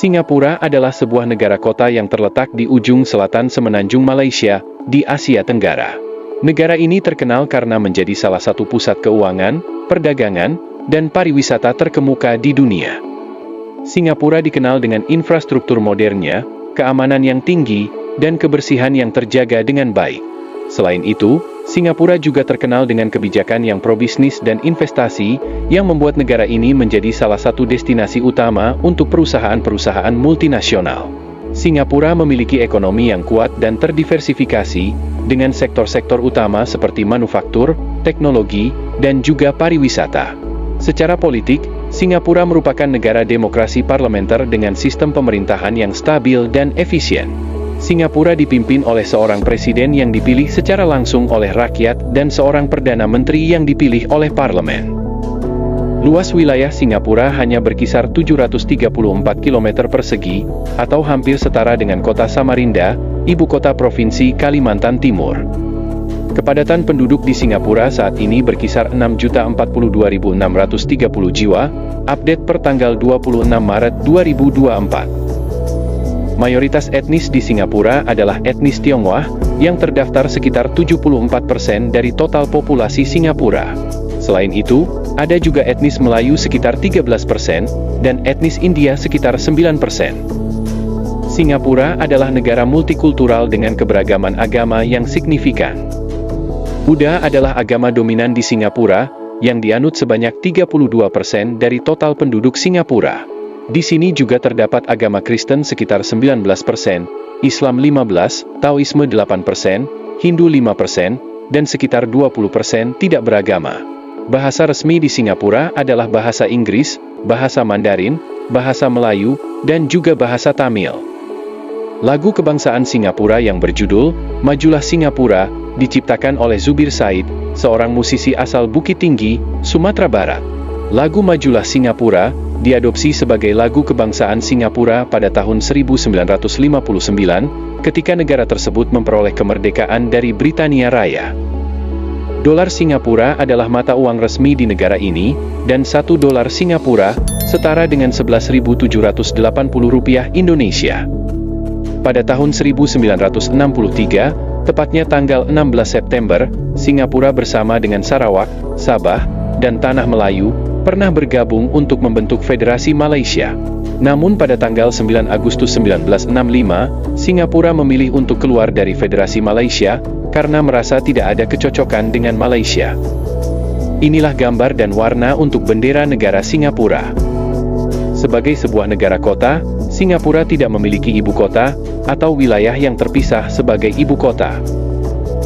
Singapura adalah sebuah negara kota yang terletak di ujung selatan semenanjung Malaysia, di Asia Tenggara. Negara ini terkenal karena menjadi salah satu pusat keuangan, perdagangan, dan pariwisata terkemuka di dunia. Singapura dikenal dengan infrastruktur modernnya, keamanan yang tinggi, dan kebersihan yang terjaga dengan baik. Selain itu, Singapura juga terkenal dengan kebijakan yang pro-bisnis dan investasi, yang membuat negara ini menjadi salah satu destinasi utama untuk perusahaan-perusahaan multinasional. Singapura memiliki ekonomi yang kuat dan terdiversifikasi, dengan sektor-sektor utama seperti manufaktur, teknologi, dan juga pariwisata. Secara politik, Singapura merupakan negara demokrasi parlementer dengan sistem pemerintahan yang stabil dan efisien. Singapura dipimpin oleh seorang presiden yang dipilih secara langsung oleh rakyat dan seorang perdana menteri yang dipilih oleh parlemen. Luas wilayah Singapura hanya berkisar 734 km persegi, atau hampir setara dengan kota Samarinda, ibu kota provinsi Kalimantan Timur. Kepadatan penduduk di Singapura saat ini berkisar 6.042.630 jiwa, update per tanggal 26 Maret 2024. Mayoritas etnis di Singapura adalah etnis Tionghoa, yang terdaftar sekitar 74% dari total populasi Singapura. Selain itu, ada juga etnis Melayu sekitar 13%, dan etnis India sekitar 9%. Singapura adalah negara multikultural dengan keberagaman agama yang signifikan. Buddha adalah agama dominan di Singapura, yang dianut sebanyak 32% dari total penduduk Singapura. Di sini juga terdapat agama Kristen sekitar 19%, Islam 15%, Taoisme 8%, Hindu 5%, dan sekitar 20% tidak beragama. Bahasa resmi di Singapura adalah bahasa Inggris, bahasa Mandarin, bahasa Melayu, dan juga bahasa Tamil. Lagu kebangsaan Singapura yang berjudul Majulah Singapura diciptakan oleh Zubir Said, seorang musisi asal Bukit Tinggi, Sumatera Barat. Lagu Majulah Singapura diadopsi sebagai lagu kebangsaan Singapura pada tahun 1959, ketika negara tersebut memperoleh kemerdekaan dari Britania Raya. Dolar Singapura adalah mata uang resmi di negara ini, dan 1 dolar Singapura setara dengan 11.780 rupiah Indonesia. Pada tahun 1963, tepatnya tanggal 16 September, Singapura bersama dengan Sarawak, Sabah, dan Tanah Melayu, pernah bergabung untuk membentuk Federasi Malaysia. Namun pada tanggal 9 Agustus 1965, Singapura memilih untuk keluar dari Federasi Malaysia, karena merasa tidak ada kecocokan dengan Malaysia. Inilah gambar dan warna untuk bendera negara Singapura. Sebagai sebuah negara kota, Singapura tidak memiliki ibu kota, atau wilayah yang terpisah sebagai ibu kota.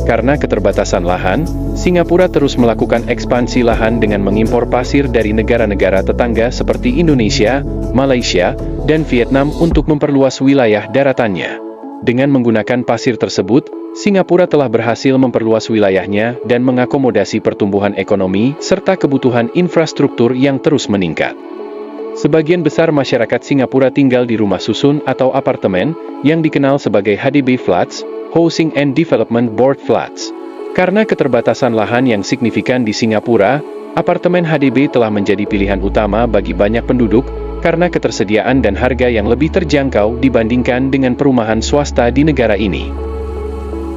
Karena keterbatasan lahan, Singapura terus melakukan ekspansi lahan dengan mengimpor pasir dari negara-negara tetangga seperti Indonesia, Malaysia, dan Vietnam untuk memperluas wilayah daratannya. Dengan menggunakan pasir tersebut, Singapura telah berhasil memperluas wilayahnya dan mengakomodasi pertumbuhan ekonomi serta kebutuhan infrastruktur yang terus meningkat. Sebagian besar masyarakat Singapura tinggal di rumah susun atau apartemen, yang dikenal sebagai HDB Flats, Housing and Development Board Flats. Karena keterbatasan lahan yang signifikan di Singapura, apartemen HDB telah menjadi pilihan utama bagi banyak penduduk, karena ketersediaan dan harga yang lebih terjangkau dibandingkan dengan perumahan swasta di negara ini.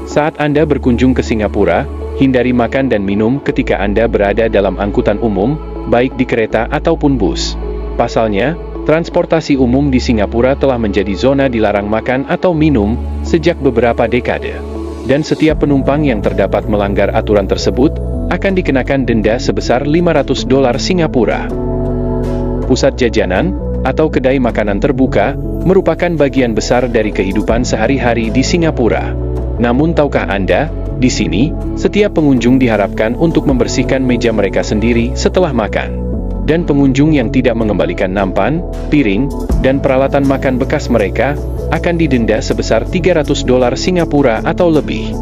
Saat Anda berkunjung ke Singapura, hindari makan dan minum ketika Anda berada dalam angkutan umum, baik di kereta ataupun bus. Pasalnya, transportasi umum di Singapura telah menjadi zona dilarang makan atau minum sejak beberapa dekade. Dan setiap penumpang yang terdapat melanggar aturan tersebut akan dikenakan denda sebesar 500 dolar Singapura. Pusat jajanan atau kedai makanan terbuka merupakan bagian besar dari kehidupan sehari-hari di Singapura. Namun tahukah Anda, di sini setiap pengunjung diharapkan untuk membersihkan meja mereka sendiri setelah makan. Dan pengunjung yang tidak mengembalikan nampan, piring, dan peralatan makan bekas mereka akan didenda sebesar 300 dolar Singapura atau lebih.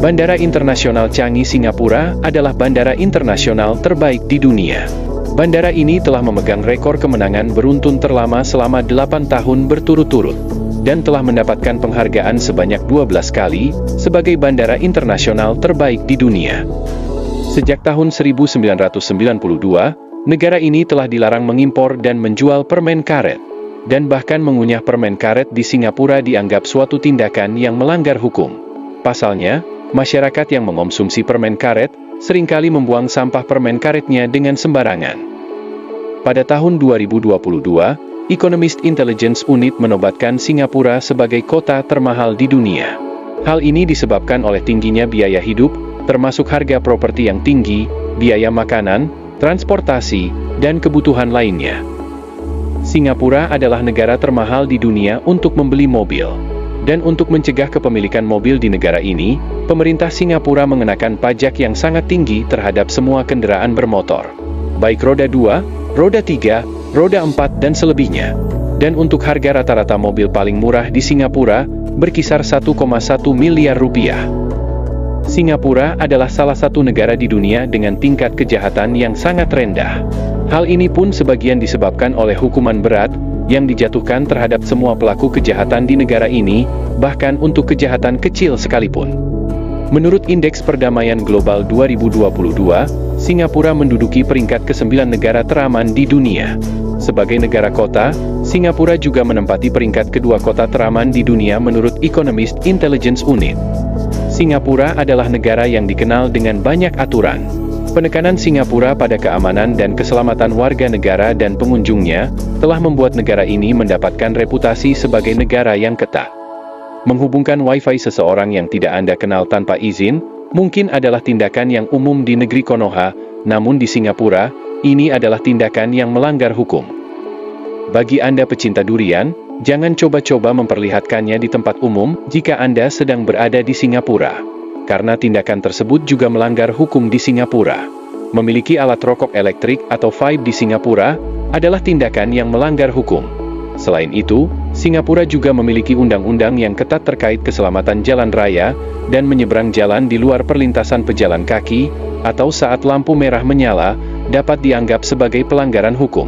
Bandara Internasional Changi Singapura adalah bandara internasional terbaik di dunia. Bandara ini telah memegang rekor kemenangan beruntun terlama selama 8 tahun berturut-turut, dan telah mendapatkan penghargaan sebanyak 12 kali sebagai bandara internasional terbaik di dunia. Sejak tahun 1992, negara ini telah dilarang mengimpor dan menjual permen karet. dan bahkan mengunyah permen karet di Singapura dianggap suatu tindakan yang melanggar hukum. Pasalnya, masyarakat yang mengonsumsi permen karet seringkali membuang sampah permen karetnya dengan sembarangan. Pada tahun 2022, Economist Intelligence Unit menobatkan Singapura sebagai kota termahal di dunia. Hal ini disebabkan oleh tingginya biaya hidup, termasuk harga properti yang tinggi, biaya makanan, transportasi, dan kebutuhan lainnya. Singapura adalah negara termahal di dunia untuk membeli mobil. Dan untuk mencegah kepemilikan mobil di negara ini, pemerintah Singapura mengenakan pajak yang sangat tinggi terhadap semua kendaraan bermotor. Baik roda 2, roda 3, roda 4 dan selebihnya. Dan untuk harga rata-rata mobil paling murah di Singapura, berkisar 1,1 miliar rupiah. Singapura adalah salah satu negara di dunia dengan tingkat kejahatan yang sangat rendah. Hal ini pun sebagian disebabkan oleh hukuman berat yang dijatuhkan terhadap semua pelaku kejahatan di negara ini, bahkan untuk kejahatan kecil sekalipun. Menurut Indeks Perdamaian Global 2022, Singapura menduduki peringkat ke-9 negara teraman di dunia. Sebagai negara kota, Singapura juga menempati peringkat kedua kota teraman di dunia menurut Economist Intelligence Unit. Singapura adalah negara yang dikenal dengan banyak aturan. Penekanan Singapura pada keamanan dan keselamatan warga negara dan pengunjungnya telah membuat negara ini mendapatkan reputasi sebagai negara yang ketat. Menghubungkan Wi-Fi seseorang yang tidak Anda kenal tanpa izin, mungkin adalah tindakan yang umum di negeri Konoha, namun di Singapura, ini adalah tindakan yang melanggar hukum. Bagi Anda pecinta durian, jangan coba-coba memperlihatkannya di tempat umum jika Anda sedang berada di Singapura. Karena tindakan tersebut juga melanggar hukum di Singapura. Memiliki alat rokok elektrik atau vape di Singapura adalah tindakan yang melanggar hukum. Selain itu, Singapura juga memiliki undang-undang yang ketat terkait keselamatan jalan raya dan menyeberang jalan di luar perlintasan pejalan kaki atau saat lampu merah menyala dapat dianggap sebagai pelanggaran hukum.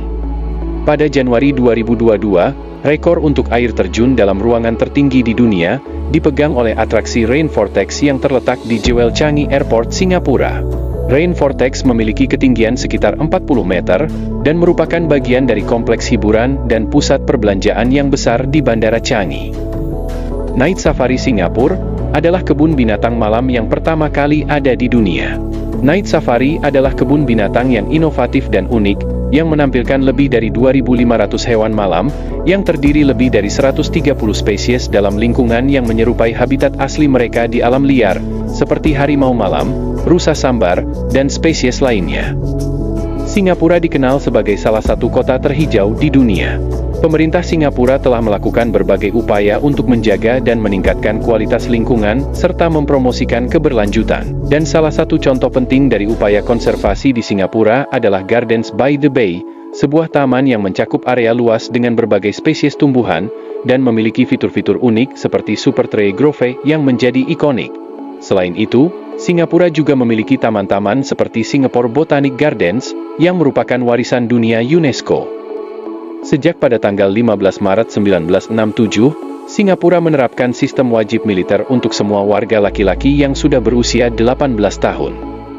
Pada Januari 2022, rekor untuk air terjun dalam ruangan tertinggi di dunia dipegang oleh atraksi Rain Vortex yang terletak di Jewel Changi Airport, Singapura. Rain Vortex memiliki ketinggian sekitar 40 meter dan merupakan bagian dari kompleks hiburan dan pusat perbelanjaan yang besar di Bandara Changi. Night Safari Singapura adalah kebun binatang malam yang pertama kali ada di dunia. Night Safari adalah kebun binatang yang inovatif dan unik, yang menampilkan lebih dari 2.500 hewan malam, yang terdiri lebih dari 130 spesies dalam lingkungan yang menyerupai habitat asli mereka di alam liar, seperti harimau malam, rusa sambar, dan spesies lainnya. Singapura dikenal sebagai salah satu kota terhijau di dunia. Pemerintah Singapura telah melakukan berbagai upaya untuk menjaga dan meningkatkan kualitas lingkungan, serta mempromosikan keberlanjutan. Dan salah satu contoh penting dari upaya konservasi di Singapura adalah Gardens by the Bay, sebuah taman yang mencakup area luas dengan berbagai spesies tumbuhan, dan memiliki fitur-fitur unik seperti Super Tree Grove yang menjadi ikonik. Selain itu, Singapura juga memiliki taman-taman seperti Singapore Botanic Gardens, yang merupakan warisan dunia UNESCO. Sejak pada tanggal 15 Maret 1967, Singapura menerapkan sistem wajib militer untuk semua warga laki-laki yang sudah berusia 18 tahun.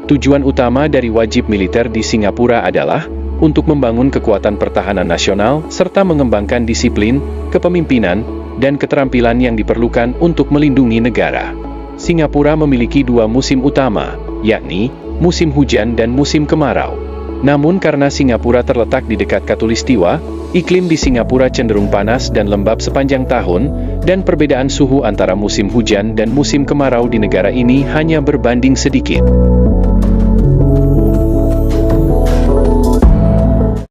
Tujuan utama dari wajib militer di Singapura adalah untuk membangun kekuatan pertahanan nasional, serta mengembangkan disiplin, kepemimpinan, dan keterampilan yang diperlukan untuk melindungi negara. Singapura memiliki dua musim utama, yakni musim hujan dan musim kemarau. Namun karena Singapura terletak di dekat Khatulistiwa, iklim di Singapura cenderung panas dan lembab sepanjang tahun, dan perbedaan suhu antara musim hujan dan musim kemarau di negara ini hanya berbanding sedikit.